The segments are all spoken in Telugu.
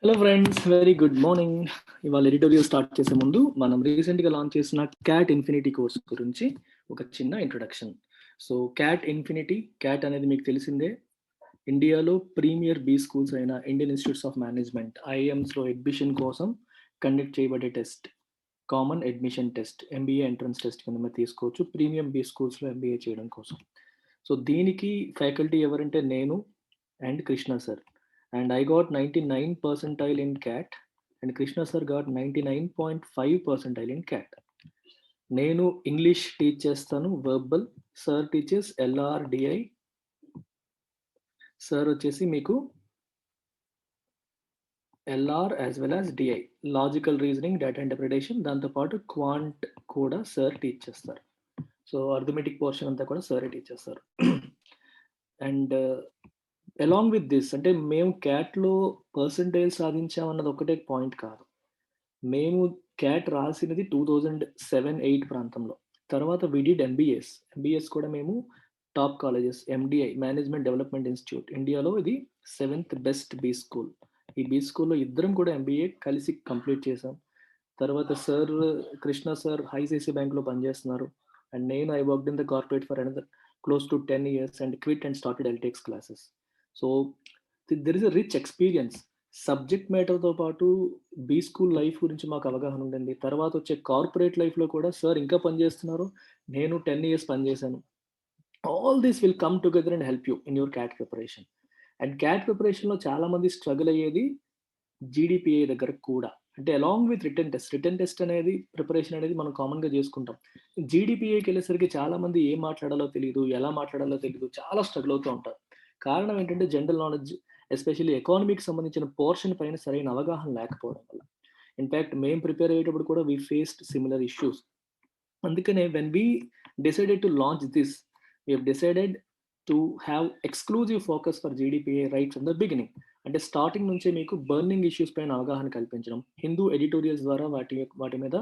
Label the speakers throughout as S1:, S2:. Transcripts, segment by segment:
S1: Hello friends, very good morning. ఇవాళ ఎడిటోరియల్ స్టార్ట్ చేసే ముందు మనం రీసెంట్గా లాంచ్ చేసిన క్యాట్ ఇన్ఫినిటీ కోర్స్ గురించి ఒక చిన్న ఇంట్రొడక్షన్. సో క్యాట్ అనేది మీకు తెలిసిందే. ఇండియాలో ప్రీమియర్ బీ స్కూల్స్ అయిన ఇండియన్ ఇన్స్టిట్యూట్స్ ఆఫ్ మేనేజ్మెంట్ ఐఐఎమ్స్లో అడ్మిషన్ కోసం కండక్ట్ చేయబడే test, common admission test, MBA entrance test కింద మీరు తీసుకోవచ్చు ప్రీమియం బీ స్కూల్స్లో ఎంబీఏ చేయడం కోసం. సో దీనికి ఫ్యాకల్టీ ఎవరంటే నేను and Krishna sir. And I got 99 percentile in CAT and Krishna sir got 99.5 percentile in CAT. నేను ఇంగ్లీష్ టీచ్ చేస్తాను వర్బల్, సార్ టీచర్స్ ఎల్ఆర్డిఐ, సార్ వచ్చేసి మీకు LR as well as DI, logical reasoning, data interpretation, దాంతోపాటు క్వాంట్ కూడా సార్ టీచ్ చేస్తారు. సో అర్థమెటిక్ పోర్షన్ అంతా కూడా సారే టీచ్ చేస్తారు. అండ్ అలాంగ్ విత్ దిస్, అంటే మేము క్యాట్లో పర్సంటేజ్ సాధించామన్నది ఒకటే పాయింట్ కాదు. మేము క్యాట్ రాసినది 2007-8 ప్రాంతంలో. తర్వాత విడిడ్ ఎంబీఎస్ కూడా మేము top colleges, MDI management development institute, ఇండియాలో ఇది 7th బెస్ట్ బీ స్కూల్. ఈ బీ స్కూల్లో ఇద్దరం కూడా ఎంబీఏ కలిసి కంప్లీట్ చేసాం. తర్వాత సార్ కృష్ణ సార్ ఐసిఐసిఐ బ్యాంక్లో పనిచేస్తున్నారు. అండ్ నేను I worked in the corporate for another close to 10 years and quit and started Eltex classes. So there is a rich experience. Subject మ్యాటర్తో పాటు బీ స్కూల్ లైఫ్ గురించి మాకు అవగాహన ఉండింది. తర్వాత వచ్చే కార్పొరేట్ లైఫ్లో కూడా సార్ ఇంకా పనిచేస్తున్నారు, నేను 10 years పనిచేశాను. All this will come together and help you in your CAT preparation. And CAT ప్రిపరేషన్లో చాలామంది స్ట్రగుల్ అయ్యేది జీడిపిఐ దగ్గర కూడా. అంటే అలాంగ్ విత్ రిటర్న్ టెస్ట్ అనేది ప్రిపరేషన్ అనేది మనం కామన్గా చేసుకుంటాం. జీడిపిఐకి వెళ్ళేసరికి చాలామంది ఏం మాట్లాడాలో తెలియదు, ఎలా మాట్లాడాలో తెలియదు, చాలా స్ట్రగుల్ అవుతూ ఉంటారు. కారణం ఏంటంటే జనరల్ నాలెడ్జ్, ఎస్పెషల్లీ ఎకానమీకి సంబంధించిన పోర్షన్ పైన సరైన అవగాహన లేకపోవడం వల్ల. ఇన్ఫ్యాక్ట్ మేము ప్రిపేర్ అయ్యేటప్పుడు కూడా వీ ఫేస్డ్ సిమిలర్ ఇష్యూస్. అందుకనే when we decided to launch this, we have decided to have exclusive focus for GDPI right from the beginning. అంటే స్టార్టింగ్ నుంచే మీకు బర్నింగ్ ఇష్యూస్ పైన అవగాహన కల్పించడం, హిందూ ఎడిటోరియల్స్ ద్వారా వాటి మీద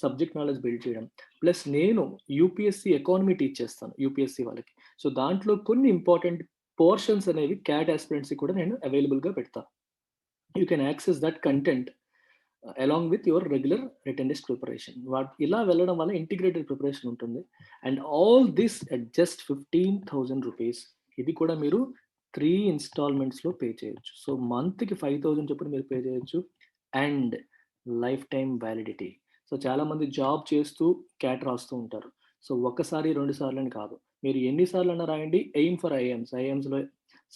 S1: సబ్జెక్ట్ నాలెడ్జ్ బిల్డ్ చేయడం. ప్లస్ నేను యూపీఎస్సీ ఎకానమీ టీచ్ చేస్తాను యూపీఎస్సీ వాళ్ళకి. సో దాంట్లో కొన్ని ఇంపార్టెంట్ పోర్షన్స్ అనేవి క్యాట్ ఆస్పిరెంట్స్కి కూడా నేను అవైలబుల్గా పెడతాను. You can access that content along with your regular written test preparation. ఇలా వెళ్ళడం వల్ల ఇంటిగ్రేటెడ్ ప్రిపరేషన్ ఉంటుంది. And all this at just 15,000 rupees. ఇది కూడా మీరు 3 ఇన్స్టాల్మెంట్స్లో పే చేయొచ్చు. సో మంత్కి 5,000 చొప్పున మీరు పే చేయొచ్చు. And life time validity. So చాలామంది జాబ్ చేస్తూ క్యాట్ రాస్తూ ఉంటారు. సో ఒకసారి 2 సార్లు అని కాదు, మీరు ఎన్నిసార్లు అన్నా రాయండి. ఎయిమ్ ఫర్ ఐఎమ్స్లో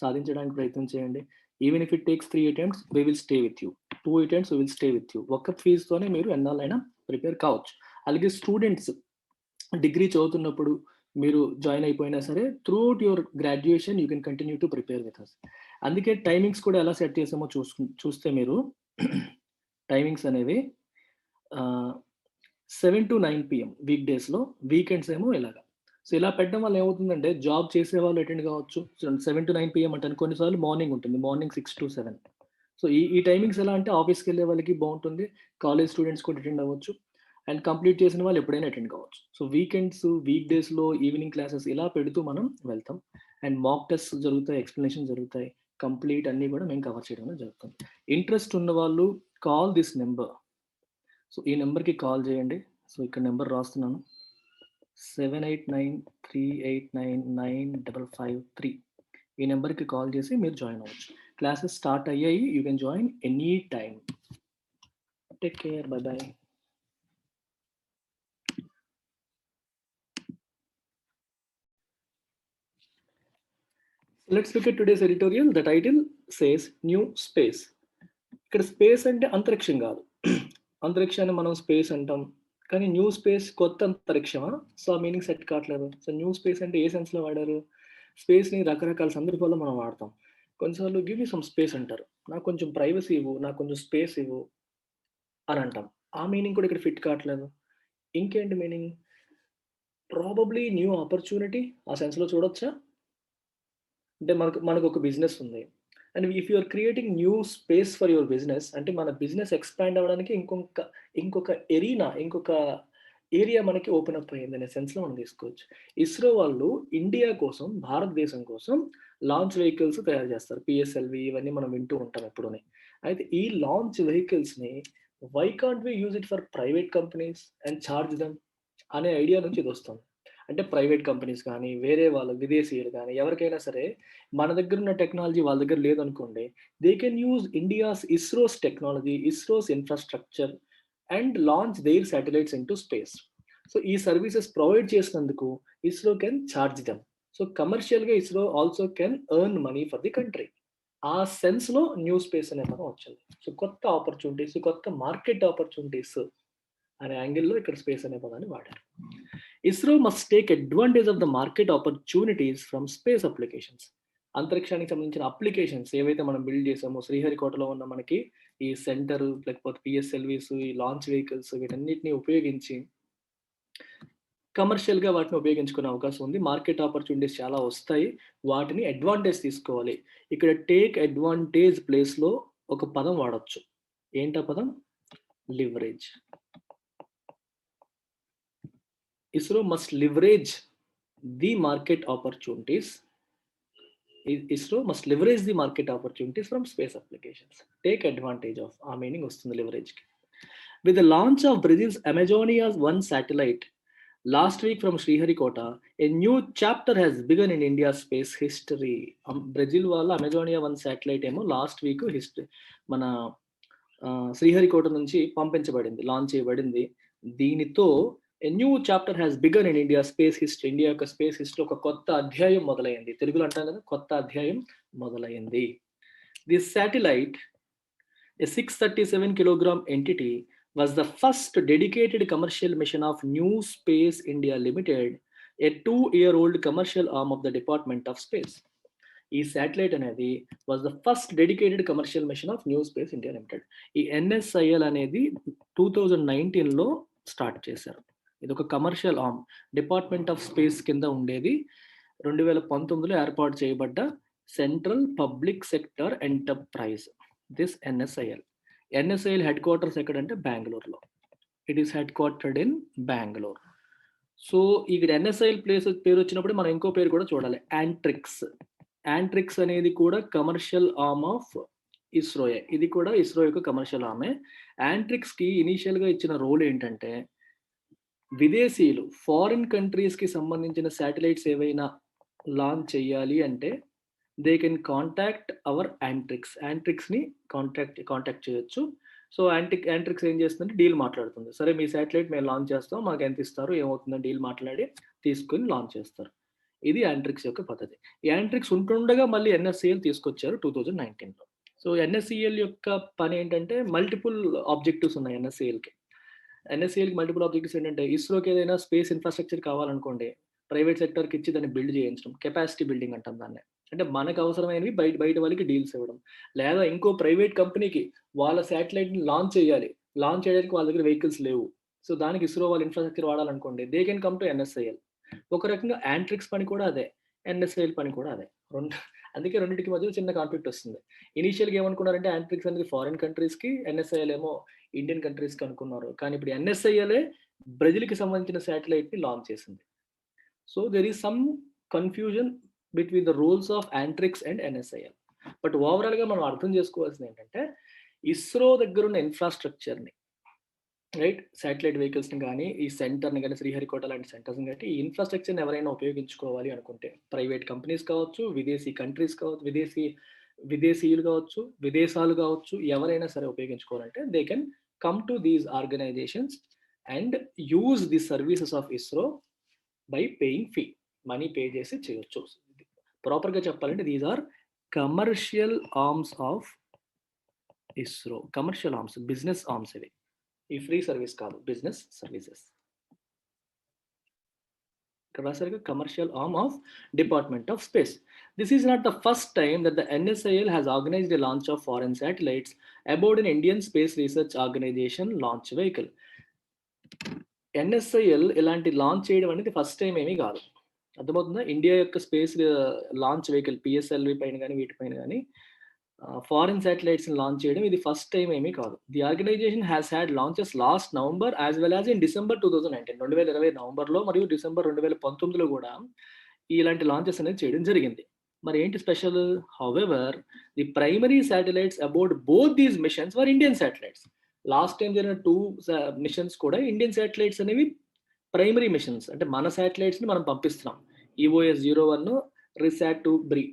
S1: సాధించడానికి ప్రయత్నం చేయండి. Even if it takes 3 attempts, we will stay with you. 2 attempts, we will stay with you. ఒక్క ఫీజుతోనే మీరు ఎన్నాళ్ళైనా ప్రిపేర్ కావచ్చు. అలాగే స్టూడెంట్స్ డిగ్రీ చదువుతున్నప్పుడు మీరు జాయిన్ అయిపోయినా సరే, throughout your graduation you can continue to prepare with us. అందుకే టైమింగ్స్ కూడా ఎలా సెట్ చేసామో చూస్తే మీరు టైమింగ్స్ అనేవి 7 to 9 PM వీక్ డేస్లో, వీకెండ్స్ ఏమో ఇలాగా. సో ఇలా పెట్టడం వల్ల ఏమవుతుందంటే జాబ్ చేసే వాళ్ళు అటెండ్ కావచ్చు. 7 to 9 PM అంటే కొన్నిసార్లు మార్నింగ్ ఉంటుంది, మార్నింగ్ 6 to 7. సో ఈ టైమింగ్స్ ఎలా అంటే ఆఫీస్కి వెళ్ళే వాళ్ళకి బాగుంటుంది, కాలేజ్ స్టూడెంట్స్ కూడా అటెండ్ అవ్వచ్చు, అండ్ కంప్లీట్ చేసిన వాళ్ళు ఎప్పుడైనా అటెండ్ కావచ్చు. సో వీకెండ్స్, వీక్ డేస్లో ఈవినింగ్ క్లాసెస్ ఇలా పెడుతూ మనం వెళ్తాం. అండ్ మాక్ టెస్ట్ జరుగుతాయి, ఎక్స్ప్లెనేషన్ జరుగుతాయి, కంప్లీట్ అన్నీ కూడా మేము కవర్ చేయడం జరుగుతుంది. ఇంట్రెస్ట్ ఉన్న వాళ్ళు కాల్ దిస్ నెంబర్. సో ఈ నెంబర్కి కాల్ చేయండి. సో ఇక్కడ నెంబర్ రాస్తున్నాను, 7893899553. ఈ నెంబర్కి కాల్ చేసి మీరు జాయిన్ అవ్వచ్చు. క్లాసెస్ స్టార్ట్ అయ్యాయి, you can join any time. Take care, by by. Let's look at today's editorial. The title says new space. ఇక్కడ స్పేస్ అంటే అంతరిక్షం కాదు. అంతరిక్షాన్ని మనం స్పేస్ అంటాం, కానీ న్యూ స్పేస్ కొత్త అంతరిక్షమా? సో ఆ మీనింగ్ సెట్ కావట్లేదు. సో న్యూ స్పేస్ అంటే ఏ సెన్స్లో వాడారు? స్పేస్ని రకరకాల సందర్భాల్లో మనం వాడతాం. కొన్నిసార్లు గివ్ యూ సమ్ స్పేస్ అంటారు, నాకు కొంచెం ప్రైవసీ ఇవ్వు, నాకు కొంచెం స్పేస్ ఇవ్వు అని అంటాం. ఆ మీనింగ్ కూడా ఇక్కడ ఫిట్ కావట్లేదు. ఇంకేంటి మీనింగ్? ప్రాబబ్లీ న్యూ ఆపర్చునిటీ, ఆ సెన్స్లో చూడొచ్చా? అంటే మనకు ఒక బిజినెస్ ఉంది, and if you are creating new space for your business, అంటే మన బిజినెస్ ఎక్స్పాండ్ అవ్వడానికి ఇంకొక ఎరీనా, ఇంకొక ఏరియా మనకి ఓపెన్ అప్ అయింది అనే సెన్స్లో మనం తీసుకోవచ్చు. ఇస్రో వాళ్ళు ఇండియా కోసం, భారతదేశం కోసం లాంచ్ వెహికల్స్ తయారు చేస్తారు. పిఎస్ఎల్వి ఇవన్నీ మనం వింటూ ఉంటాం ఎప్పుడూని. అయితే ఈ లాంచ్ వెహికల్స్ని why can't we use it for private companies and charge them అనే ఐడియా నుంచి ఇది వస్తుంది. అంటే ప్రైవేట్ కంపెనీస్ కానీ, వేరే వాళ్ళు విదేశీయులు కానీ ఎవరికైనా సరే మన దగ్గర ఉన్న టెక్నాలజీ వాళ్ళ దగ్గర లేదనుకోండి, they can use India's ISRO's technology, ISRO's infrastructure and launch their satellites into space. So ఈ సర్వీసెస్ ప్రొవైడ్ చేసినందుకు ISRO can charge them. So కమర్షియల్‌గా ISRO also can earn money for the country. ఆ సెన్స్‌లో న్యూ స్పేస్ అనే పదం వచ్చింది. సో కొత్త ఆపర్చునిటీస్, కొత్త మార్కెట్ ఆపర్చునిటీస్ అనే యాంగిల్‌లో ఇక్కడ స్పేస్ అనే పదాన్ని వాడారు. ISRO must take advantage of the market opportunities from space applications. అంతరిక్షానికి సంబంధించిన అప్లికేషన్స్ ఏవైతే మనం బిల్డ్ చేసామో, శ్రీహరికోటలో ఉన్న మనకి ఈ సెంటర్ లేకపోతే పిఎస్ఎల్వీస్, ఈ లాంచ్ వెహికల్స్ వీటన్నిటిని ఉపయోగించి కమర్షియల్‌గా వాటిని ఉపయోగించుకునే అవకాశం ఉంది. మార్కెట్ ఆపర్చునిటీస్ చాలా వస్తాయి. వాటిని అడ్వాంటేజ్ తీసుకోవాలి. ఇక్కడ టేక్ అడ్వాంటేజ్ ప్లేస్‌లో ఒక పదం వాడొచ్చు. ఏంటా పదం? Leverage. ISRO must leverage the market opportunities. ISRO must leverage the market opportunities from space applications. Take advantage of. ఆ మీనింగ్ వస్తుంది leverage కి. With the launch of Brazil's Amazonia's 1 satellite last week from Sriharikota, a new chapter has begun in India's space history. Brazil వాళ్ళ అమెజోనియా 1 శాటిలైట్ ఏమో లాస్ట్ వీక్ మన శ్రీహరికోట నుంచి పంపించబడింది, లాంచ్ చేయబడింది. దీనితో a new chapter has began in India space history. India యొక్క స్పేస్ హిస్టరీ ఒక కొత్త అధ్యాయం మొదలైంది. తెలుగులో అంటాం కదా, కొత్త అధ్యాయం మొదలైంది. This satellite, a 637 kilogram entity, was the first dedicated commercial mission of New Space India Limited, a 2-year-old commercial arm of the Department of Space. ఈ శాటిలైట్ అనేది was the first dedicated commercial machine of new space India limited. ఈ NSIL అనేది 2019లో స్టార్ట్ చేశారు. ఇది ఒక commercial arm, department of space కింద ఉండేది. 2019లో ఏర్పాటు చేయబడ్డ central public sector enterprise this NSIL. NSIL head quarters ఎక్కడంటే బెంగళూరులో. It is head quartered in Bengaluru. So ఇక్కడ NSIL ప్లేస్ పేరు వచ్చినప్పుడు మనం ఇంకో పేరు కూడా చూడాలి, యాంట్రిక్స్. యాంట్రిక్స్ అనేది కూడా కమర్షియల్ ఆర్మ్ ఆఫ్ ఇస్రోయే. ఇది కూడా ఇస్రో యొక్క కమర్షియల్ ఆర్మే. యాంట్రిక్స్కి ఇనీషియల్గా ఇచ్చిన రోల్ ఏంటంటే, విదేశీయులు ఫారిన్ కంట్రీస్కి సంబంధించిన శాటిలైట్స్ ఏవైనా లాంచ్ చేయాలి అంటే they can contact our Antrix. యాంట్రిక్స్ని కాంటాక్ట్ చేయొచ్చు. సో యాంట్రిక్స్ ఏం చేస్తుందంటే డీల్ మాట్లాడుతుంది. సరే మీ శాటిలైట్ మేము లాంచ్ చేస్తాం, మాకు ఎంత ఇస్తారు, ఏమవుతుందని డీల్ మాట్లాడి తీసుకుని లాంచ్ చేస్తారు. ఇది యాంట్రిక్స్ యొక్క పద్ధతి. యాంట్రిక్స్ ఉంటుండగా మళ్ళీ NSCL తీసుకొచ్చారు 2019లో. సో NSCL యొక్క పని ఏంటంటే, మల్టిపుల్ ఆబ్జెక్టివ్స్ ఉన్నాయి NSCLకి. NSCLకి మల్టిపుల్ ఆబ్జెక్టివ్స్ ఏంటంటే, ఇస్రోకి ఏదైనా స్పేస్ ఇన్ఫ్రాస్ట్రక్చర్ కావాలనుకోండి, ప్రైవేట్ సెక్టర్కి ఇచ్చి దాన్ని బిల్డ్ చేయించడం, కెపాసిటీ బిల్డింగ్ అంటాం దాన్ని. అంటే మనకు అవసరమైనవి బయట వాళ్ళకి డీల్స్ ఇవ్వడం, లేదా ఇంకో ప్రైవేట్ కంపెనీకి వాళ్ళ శాటిలైట్ని లాంచ్ చేయాలి, లాంచ్ చేయడానికి వాళ్ళ దగ్గర వెహికల్స్ లేవు, సో దానికి ఇస్రో వాళ్ళ ఇన్ఫ్రాస్ట్రక్చర్ వాడాలనుకోండి, they can come to NSIL. ఒక రకంగా యాంట్రిక్స్ పని కూడా అదే, NSIL పని కూడా అదే. అందుకే రెండింటికి మధ్య చిన్న కాన్ఫ్లిక్ట్ వస్తుంది. ఇనీషియల్గా ఏమనుకున్నారంటే యాంట్రిక్స్ అనేది ఫారిన్ కంట్రీస్కి, NSIL ఏమో ఇండియన్ కంట్రీస్కి అనుకున్నారు. కానీ ఇప్పుడు NSILే బ్రెజిల్కి సంబంధించిన శాటిలైట్ని లాంచ్ చేసింది. So there is some confusion between the roles of Antrix and NSIL. But ఓవరాల్గా మనం అర్థం చేసుకోవాల్సింది ఏంటంటే, ఇస్రో దగ్గర ఉన్న ఇన్ఫ్రాస్ట్రక్చర్ని, రైట్, శాటిలైట్ వెహికల్స్ని కానీ, ఈ సెంటర్ని కానీ, శ్రీహరికోట లాంటి సెంటర్స్ని కానీ, ఈ ఇన్ఫ్రాస్ట్రక్చర్ని ఎవరైనా ఉపయోగించుకోవాలి అనుకుంటే, ప్రైవేట్ కంపెనీస్ కావచ్చు, విదేశీ కంట్రీస్ కావచ్చు, విదేశీయులు కావచ్చు, విదేశాలు కావచ్చు, ఎవరైనా సరే ఉపయోగించుకోవాలంటే they can come to these organisations and use the services of ISRO by paying fee. Money pay చేసి చేయొచ్చు. ప్రాపర్గా చెప్పాలంటే these are commercial arms of ISRO. Commercial arms, business arms ఇవి. ఈ ఫ్రీ సర్వీస్ కాదు, బిజినెస్ సర్వీసెస్. ఇక్కడ రాసారుగా commercial arm of department of space. This is not the first time that the NSIL has organized a launch of foreign satellites aboard an Indian Space Research Organization launch vehicle. NSIL ఇలాంటి లాంచ్ చేయడం అనేది ఫస్ట్ టైం ఏమీ కాదు, అర్థమవుతుందా? ఇండియా యొక్క స్పేస్ లాంచ్ వెహికల్ PSLV పైన కానీ వీటిపైన కానీ ఫారిన్ శాటిలైట్స్ని లాంచ్ చేయడం ఇది ఫస్ట్ టైం ఏమీ కాదు. The organisation has had launches last November as well as in December 2019 2020 నవంబర్లో మరియు డిసెంబర్ 2019లో కూడా ఇలాంటి లాంచెస్ అనేది చేయడం జరిగింది. మరి ఏంటి special? However the primary satellites about both these machines were Indian satellites. Last time జరిగిన 2 మిషన్స్ కూడా ఇండియన్ శాటిలైట్స్ అనేవి ప్రైమరీ మిషన్స్, అంటే మన శాటిలైట్స్ని మనం పంపిస్తున్నాం. EOS-01, రిసాట్-2 బ్రీ,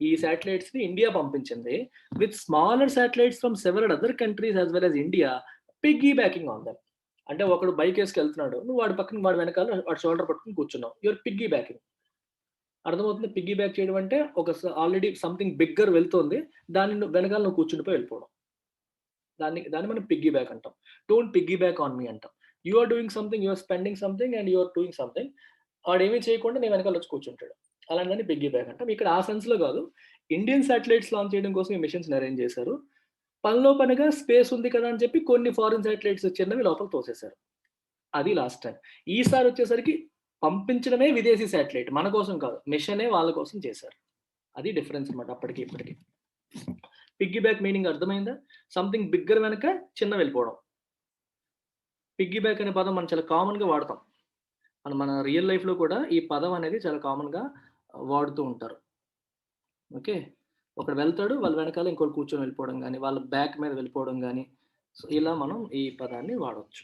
S1: ఈ శాటిలైట్స్ని ఇండియా పంపించింది with smaller satellites from several other countries as well as India piggy backing on them. అంటే ఒకడు బైక్ వేసుకెళ్తున్నాడు, నువ్వు వాడి పక్కన వాడి వెనకాల వాడి షోల్డర్ పట్టుకుని కూర్చున్నావు, యువర్ పిగ్గీ బ్యాకింగ్. అర్థమవుతుంది? పిగ్గీ బ్యాక్ చేయడం అంటే ఒక ఆల్రెడీ సంథింగ్ బిగ్గర్ వెళ్తుంది, దాన్ని వెనకాల నువ్వు కూర్చుండిపోయి వెళ్ళిపోవడం. దాన్ని మనం పిగ్గీ బ్యాక్ అంటాం. Don't piggyback on me అంటాం. You are doing something, you are spending something and you are doing something, వాడేమీ చేయకుండా నేను వెనకాల వచ్చి కూర్చుంటాడు. అలాంటిదని పిగ్గీ బ్యాక్ అంటాం. ఇక్కడ ఆ సెన్స్లో కాదు, ఇండియన్ శాటిలైట్స్ లాంచ్ చేయడం కోసం ఈ మిషన్స్ అరేంజ్ చేశారు. పనిలో పనిగా స్పేస్ ఉంది కదా అని చెప్పి కొన్ని ఫారిన్ శాటిలైట్స్ చిన్నవి లోపల తోసేశారు. అది లాస్ట్ టైం. ఈసారి వచ్చేసరికి పంపించడమే విదేశీ శాటిలైట్, మన కోసం కాదు, మిషనే వాళ్ళ కోసం చేశారు. అది డిఫరెన్స్ అనమాట అప్పటికి ఇప్పటికి. పిగ్గీ బ్యాక్ మీనింగ్ అర్థమైందా? సంథింగ్ బిగ్గర్ వెనక చిన్న వెళ్ళిపోవడం. పిగ్గీ బ్యాక్ అనే పదం మనం చాలా కామన్గా వాడతాం. మన రియల్ లైఫ్లో కూడా ఈ పదం అనేది చాలా కామన్గా వాడుతూ ఉంటారు. ఓకే, ఒకడు వెళ్తాడు, వాళ్ళ వెనకాల ఇంకోటి కూర్చొని వెళ్ళిపోవడం కానీ, వాళ్ళ బ్యాక్ మీద వెళ్ళిపోవడం కానీ, సో ఇలా మనం ఈ పదాన్ని వాడవచ్చు.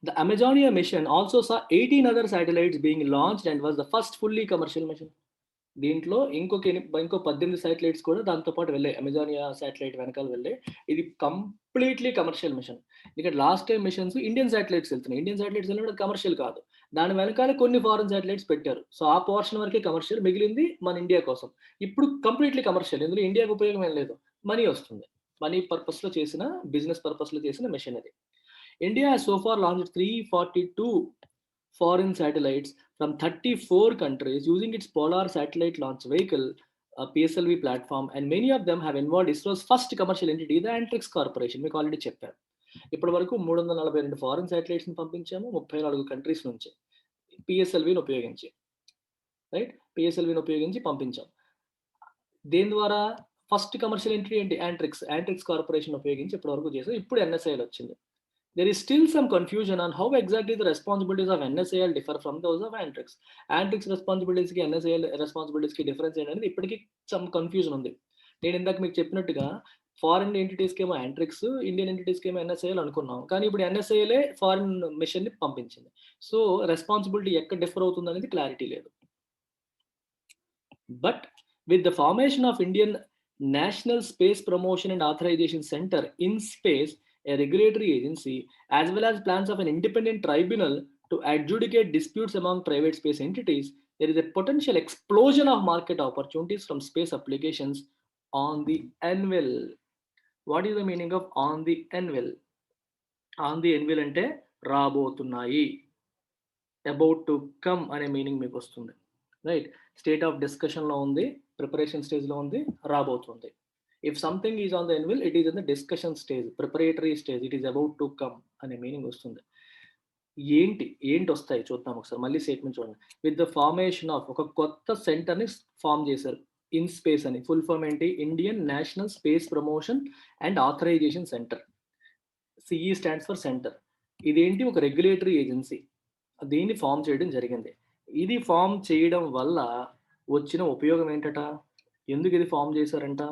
S1: The Amazonia mission also saw 18 other satellites being launched and was the first fully commercial mission. దీంట్లో ఇంకో 18 శాటిలైట్స్ కూడా దాంతో పాటు వెళ్ళాయి, అమెజానియా శాటిలైట్ వెనకాల వెళ్ళాయి. ఇది కంప్లీట్లీ కమర్షియల్ మిషన్. ఇక్కడ last time machines Indian satellites వెళ్తున్నాయి, ఇండియన్ శాటిలైట్స్ వెళ్ళడం కమర్షియల్ కాదు, దాని వెనకాల కొన్ని ఫారెన్ శాటిలైట్స్ పెట్టారు. సో ఆ పోర్షన్ వరకే కమర్షియల్, మిగిలింది మన ఇండియా కోసం. ఇప్పుడు కంప్లీట్లీ కమర్షియల్, ఇందులో ఇండియాకి ఉపయోగం ఏం లేదు, మనీ వస్తుంది. మనీ పర్పస్లో చేసిన, బిజినెస్ పర్పస్లో చేసిన మిషన్ అది. India has so far launched 342 foreign satellites from 34 countries using its Polar Satellite Launch Vehicle, PSLV platform, and many of them have involved ISRO's first commercial entity, the Antrix Corporation. మీకు ఆల్రెడీ చెప్పాను. ఇప్పటి వరకు 342 ఫారిన్ శాటిలైట్స్ని పంపించాము 34 కంట్రీస్ నుంచి పిఎస్ఎల్విని ఉపయోగించి, రైట్, పిఎస్ఎల్విని ఉపయోగించి పంపించాం. దేని ద్వారా? ఫస్ట్ కమర్షియల్ ఎంట్రీ ఏంటి? యాంట్రిక్స్ కార్పొరేషన్ ఉపయోగించి ఇప్పటి వరకు చేసాం. ఇప్పుడు NSAL వచ్చింది. There is still some confusion on how exactly the responsibilities of NSAL differ from those of Antrix. Antrix responsibilities ki NSAL responsibilities ki difference ఏంటనేది ఇప్పటికీ some confusion ఉంది. నేను ఇందాక మీకు చెప్పినట్టుగా ఫారిన్ ఎంటిటీస్కి ఏమో యాంట్రిక్స్, ఇండియన్ ఎంటిటీస్కి ఏమో NSAL అనుకున్నాం, కానీ ఇప్పుడు NSALే ఫారిన్ మిషన్ని పంపించింది. సో రెస్పాన్సిబిలిటీ ఎక్కడ డిఫర్ అవుతుంది అనేది క్లారిటీ లేదు. But with the formation of Indian National Space Promotion and Authorisation Centre in space, a regulatory agency, as well as plans of an independent tribunal to adjudicate disputes among private space entities, there is a potential explosion of market opportunities from space applications on the anvil. What is the meaning of on the anvil? On the anvil అంటే రాబోతున్నాయి, about to come అనే మీనింగ్ మీకు వస్తుంది, రైట్. స్టేట్ ఆఫ్ డిస్కషన్లో ఉంది, ప్రిపరేషన్ స్టేజ్లో ఉంది, రాబోతుంది. If something is on the anvil, it is in the discussion stage, preparatory stage, it is about to come అనే మీనింగ్ వస్తుంది. ఏంటి వస్తాయి చూద్దాం ఒకసారి, మళ్ళీ స్టేట్మెంట్ చూడండి. విత్ ద ఫార్మేషన్ ఆఫ్, ఒక కొత్త సెంటర్ని ఫామ్ చేశారు, ఇన్ స్పేస్ అని. ఫుల్ ఫామ్ ఏంటి? Indian National Space Promotion and Authorisation Centre. CE stands for centre. ఇదేంటి? ఒక రెగ్యులేటరీ ఏజెన్సీ, దీన్ని ఫామ్ చేయడం జరిగింది. ఇది ఫామ్ చేయడం వల్ల వచ్చిన ఉపయోగం ఏంటట? ఎందుకు ఇది ఫామ్ చేశారంట?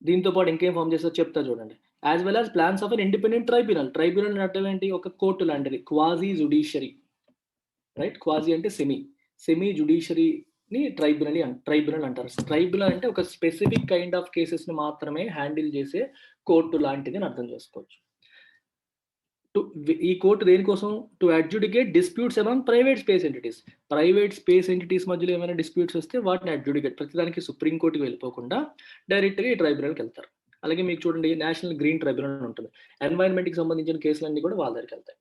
S1: దీంతో పాటు ఇంకేం ఫామ్ చేస్తారో చెప్తా చూడండి. As well as plans of an independent tribunal. Tribunal అంటే ఏంటి? ఒక కోర్టు లాంటిది, క్వాజీ జుడిషియరీ, రైట్. క్వాజీ అంటే సెమీ జుడిషియరీని ట్రైబ్యునల్ అంటారు. ట్రైబ్యునల్ అంటే ఒక స్పెసిఫిక్ కైండ్ ఆఫ్ కేసెస్ని మాత్రమే హ్యాండిల్ చేసే కోర్టు లాంటిది అని అర్థం చేసుకోవచ్చు. ఈ కోర్టు దేనికోసం? To adjudicate disputes among private space entities. Private space entities మధ్యలో ఏమైనా డిస్ప్యూట్స్ వస్తే వాటిని అడ్జుడికేట్, ప్రతిదానికి సుప్రీంకోర్టుకి వెళ్ళిపోకుండా డైరెక్ట్గా ఈ ట్రైబ్యునల్కి వెళ్తారు. అలాగే మీకు చూడండి, నేషనల్ గ్రీన్ ట్రైబ్యునల్ ఉంటుంది, ఎన్వైరన్మెంట్కి సంబంధించిన కేసులన్నీ కూడా వాళ్ళ దగ్గరికి వెళ్తాయి.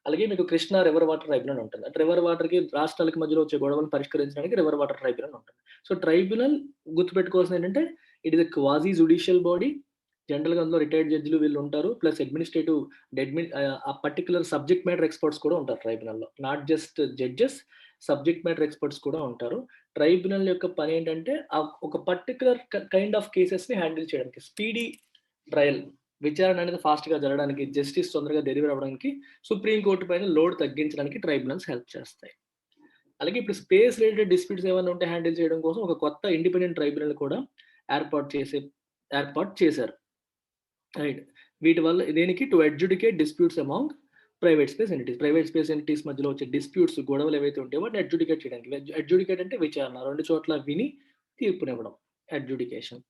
S1: అలాగే మీకు కృష్ణా రివర్ వాటర్ ట్రైబ్యునల్ ఉంటుంది, అంటే రివర్ వాటర్కి రాష్ట్రాలకు మధ్యలో వచ్చే గొడవలను పరిష్కరించడానికి రివర్ వాటర్ ట్రైబ్యునల్ ఉంటుంది. సో ట్రైబ్యునల్ గుర్తుపెట్టుకోవాల్సింది ఏంటంటే, it is a quasi judicial body. జనరల్గా అందులో రిటైర్డ్ జడ్జిలు వీళ్ళు ఉంటారు, ప్లస్ అడ్మినిస్ట్రేటివ్ ఆ పర్టికులర్ సబ్జెక్ట్ మ్యాటర్ ఎక్స్పర్ట్స్ కూడా ఉంటారు ట్రైబ్యునల్లో, not just judges. Subject matter experts కూడా ఉంటారు. ట్రైబ్యునల్ యొక్క పని ఏంటంటే ఒక పర్టిక్యులర్ కైండ్ ఆఫ్ కేసెస్ని హ్యాండిల్ చేయడానికి, స్పీడీ ట్రయల్ విచారణ అనేది ఫాస్ట్గా జరగడానికి, జస్టిస్ తొందరగా డెలివర్ అవ్వడానికి, సుప్రీంకోర్టు పైన లోడ్ తగ్గించడానికి ట్రైబ్యునల్స్ హెల్ప్ చేస్తాయి. అలాగే ఇప్పుడు స్పేస్ రిలేటెడ్ డిస్ప్యూట్స్ ఏమైనా ఉంటే హ్యాండిల్ చేయడం కోసం ఒక కొత్త ఇండిపెండెంట్ ట్రైబ్యునల్ కూడా ఏర్పాటు చేశారు. రైట్. వీటి వల్ల దేనికి to adjudicate disputes among private space entities మధ్యలో వచ్చే డిస్ప్యూట్స్, గొడవలు ఏవైతే ఉంటాయో వాటిని అడ్జుడికేట్ చేయడానికి. అడ్జుడికేట్ అంటే విచారణ, 2 చోట్ల విని తీర్పునివ్వడం, అడ్జుడికేషన్.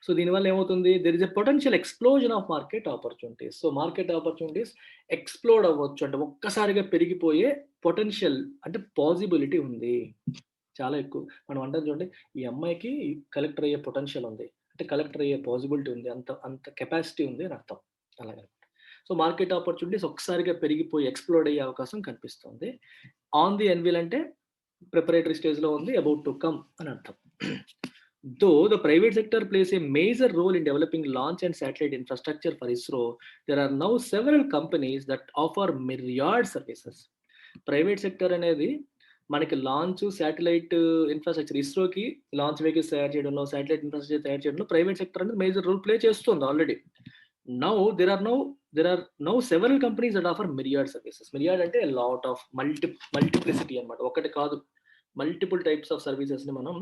S1: సో దీనివల్ల ఏమవుతుంది, there is a potential explosion of market opportunities. So market opportunities explode అవ్వచ్చు, అంటే ఒక్కసారిగా పెరిగిపోయే పొటెన్షియల్, అంటే పాసిబిలిటీ ఉంది. చాలా ఎక్కువ. మనం అంటాం చూడండి, ఈ అమ్మాయికి కలెక్టర్ అయ్యే పొటెన్షియల్ ఉంది, అంటే కలెక్టర్ అయ్యే పాసిబిలిటీ ఉంది, అంత కెపాసిటీ ఉంది అని అర్థం. అలాగే. సో మార్కెట్ ఆపర్చునిటీస్ ఒక్కసారిగా పెరిగిపోయి ఎక్స్‌ప్లోడ్ అయ్యే అవకాశం కనిపిస్తుంది. ఆన్ ది ఎన్విల్ అంటే ప్రిపరేటరీ స్టేజ్‌లో ఉంది, అబౌట్ టు కమ్ అని అర్థం. Though the private sector plays a major role in developing launch and satellite infrastructure for ISRO, there are now several companies that offer myriad services. Private sector అనేది మనకి లాంచ్, శాటిలైట్ ఇన్ఫ్రాస్ట్రక్చర్, ఇస్రోకి లాంచ్ వెహికల్స్ తయారు చేయడంలో, శాటిలైట్ ఇన్ఫ్రాస్ట్రక్చర్ తయారు చేయడంలో ప్రైవేట్ సెక్టర్ అనేది మేజర్ రోల్ ప్లే చేస్తుంది already. there are now several companies that offer myriad services. Myriad అంటే లాట్ ఆఫ్ మల్టిప్లిసిటీ అన్నమాట. ఒకటి కాదు, మల్టిపుల్ టైప్స్ ఆఫ్ సర్వీసెస్ ని మనం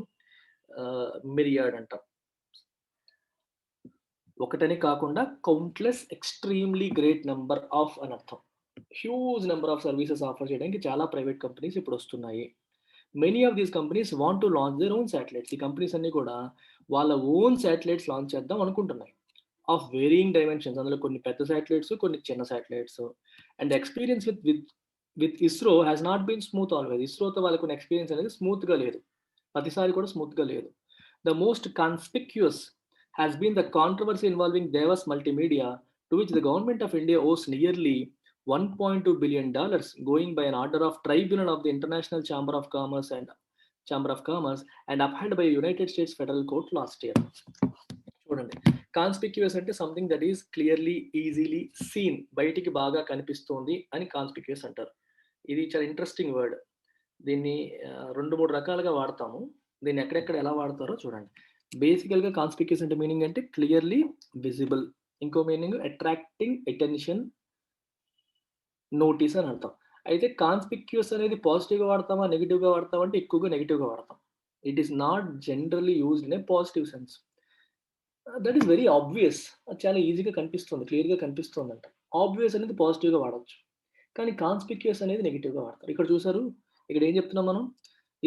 S1: మిరియాడ్ అంటాం. ఒకటని కాకుండా countless, extremely great number of అని అర్థం. Huge number of services offer చేయడానికి చాలా ప్రైవేట్ కంపెనీస్ ఇప్పుడు వస్తున్నాయి. Many of these companies want to launch their own satellites. ఈ కంపెనీస్ అన్ని కూడా వాళ్ళ ఓన్ శాటిలైట్స్ లాంచ్ చేద్దాం అనుకుంటున్నాయి, ఆఫ్ వేరియింగ్ డైమెన్షన్స్. అందులో కొన్ని పెద్ద శాటిలైట్స్, కొన్ని చిన్న satellites. And experience with ISRO has not been smooth always. ఇస్రోతో వాళ్ళకు ఎక్స్పీరియన్స్ అనేది స్మూత్గా లేదు, ప్రతిసారి కూడా స్మూత్గా లేదు. The most conspicuous has been the controversy involving Devas Multimedia, to which the government of India owes nearly $1.2 billion, going by an order of Tribunal of the International Chamber of Commerce and upheld by United States Federal Court last year. చూడండి, కాన్స్పిక్యూస్ అంటే something that is clearly, easily seen, బయటికి బాగా కనిపిస్తుంది అని కాన్స్పిక్యూస్ అంటారు. ఇది చాలా ఇంట్రెస్టింగ్ వర్డ్. దీన్ని 2-3 రకాలుగా వాడతాము. దీన్ని ఎక్కడెక్కడ ఎలా వాడతారో చూడండి. బేసికల్గా కాన్స్పిక్యూస్ అంటే మీనింగ్ అంటే క్లియర్లీ విజిబుల్. ఇంకో మీనింగ్ అట్రాక్టింగ్ అటెన్షన్, నోటీస్ అని అర్థం. అయితే కాన్స్పిక్యూస్ అనేది పాజిటివ్గా వాడతామా, నెగిటివ్గా వాడతామా అంటే ఎక్కువగా నెగిటివ్గా వాడతాం. It is not generally used in a positive sense. That is very obvious. అది చాలా ఈజీగా కనిపిస్తుంది, క్లియర్గా కనిపిస్తుంది అంట. ఆబ్వియస్ అనేది పాజిటివ్గా వాడచ్చు, కానీ కాన్స్పిక్యూస్ అనేది నెగిటివ్గా వాడతారు. ఇక్కడ చూసారు, ఇక్కడ ఏం చెప్తున్నాం మనం,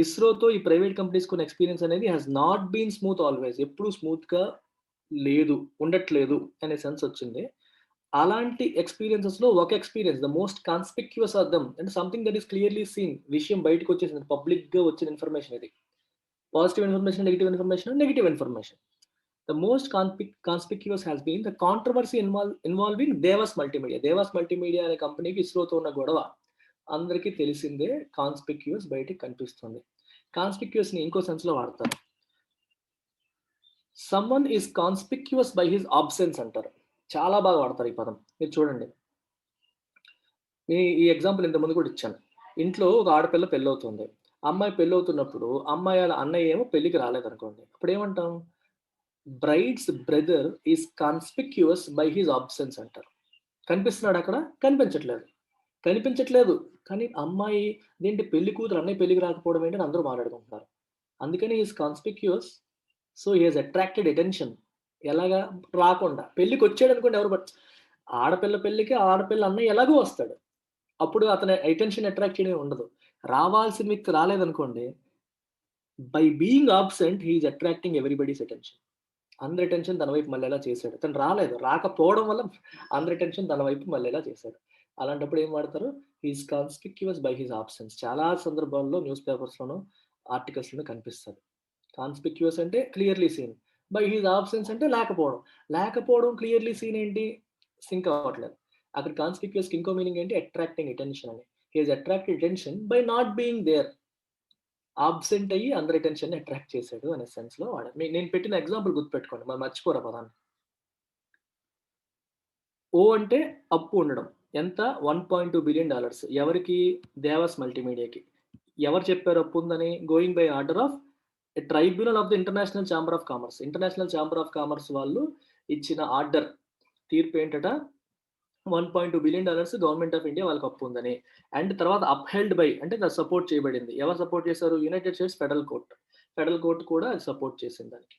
S1: ఇస్రోతో ఈ ప్రైవేట్ కంపెనీస్ కొన్ని ఎక్స్పీరియన్స్ అనేది has not been smooth always, ఎప్పుడు స్మూత్గా లేదు, ఉండట్లేదు అనే సెన్స్ వచ్చింది. అలాంటి ఎక్స్పీరియన్సెస్ లో ఒక experience, the most conspicuous of them, అంటే something that is clearly seen, విషయం బయటకు వచ్చేసింది, పబ్లిక్ గా వచ్చిన ఇన్ఫర్మేషన్. ఇది positive information, negative information. The most conspicuous has been the controversy involving Devas Multimedia. Devas Multimedia అనే కంపెనీకి ఇస్రోతో ఉన్న గొడవ అందరికీ తెలిసిందే. కాన్స్పిక్యూస్ బయటికి కనిపిస్తుంది. కాన్స్పిక్యూస్ ని ఇంకో సెన్స్ లో వాడతారు. Someone is conspicuous by his absence అంటారు. చాలా బాగా వాడతారు ఈ పదం. మీరు చూడండి, ఈ ఎగ్జాంపుల్ ఇంతకుముందు కూడా ఇచ్చాను. ఇంట్లో ఒక ఆడపిల్ల పెళ్ళవుతుంది. అమ్మాయి పెళ్ళవుతున్నప్పుడు అమ్మాయి వాళ్ళ అన్నయ్య ఏమో పెళ్లికి రాలేదనుకోండి, అప్పుడు ఏమంటాం, bride's brother is conspicuous by his absence అంటారు. కనిపిస్తున్నాడు అక్కడ, కనిపించట్లేదు, కానీ అమ్మాయి ఏంటి, పెళ్లి కూతురు అన్నయ్య పెళ్లికి రాకపోవడం ఏంటని అందరూ మాట్లాడుకుంటున్నారు. అందుకని is conspicuous. So he has attracted attention. ఎలాగా, రాకుండా పెళ్లికి వచ్చాడు అనుకోండి, ఎవరు ఆడపిల్ల పెళ్లికి ఆడపిల్ల అన్నయ్య ఎలాగో వస్తాడు, అప్పుడు అతని అటెన్షన్ అట్రాక్ట్ చేయడం ఉండదు. రావాల్సిన వ్యక్తి రాలేదనుకోండి, by being absent he is attracting everybody's attention. అందరి అటెన్షన్ తన వైపు మళ్ళీలా చేశాడు. తను రాకపోవడం వల్ల అందరి అటెన్షన్ తన వైపు మళ్ళీలా చేశాడు. అలాంటప్పుడు ఏం వాడతారు, he's conspicuous by his absence. చాలా సందర్భాల్లో న్యూస్ పేపర్స్లోనూ ఆర్టికల్స్లోనూ కనిపిస్తుంది. కాన్స్పిక్యూస్ అంటే clearly seen, by his absence అంటే లేకపోవడం క్లియర్లీ సీన్ ఏంటి, సింక్ అవ్వట్లేదు. అక్కడ కాన్స్పిక్యూస్కి ఇంకో మీనింగ్ ఏంటి, అట్రాక్టింగ్ అటెన్షన్ అని. He has attracted attention by not being there. Absent అయ్యి అందరి అటెన్షన్ అట్రాక్ట్ చేశాడు అనే సెన్స్ లో వాడారు. నేను పెట్టిన ఎగ్జాంపుల్ గుర్తుపెట్టుకోండి, మరి మర్చిపోరా పదాన్ని. ఓ అంటే అప్పు ఉండడం, ఎంత, $1.2 బిలియన్. ఎవరికి, దేవస్ మల్టీమీడియాకి. ఎవరు చెప్పారు అప్పు ఉందని? Going by order of a tribunal of the international chamber of commerce. International chamber of commerce వాళ్ళు ఇచ్చిన ఆర్డర్, తీర్పు ఏంటట, $1.2 బిలియన్ గవర్నమెంట్ ఆఫ్ ఇండియా వాళ్ళకి అప్పు ఉందని. అండ్ తర్వాత అప్హెల్డ్ బై అంటే సపోర్ట్ చేయబడింది. ఎవరు సపోర్ట్ చేశారు? United states federal court. Federal court కూడా సపోర్ట్ చేసింది దానికి.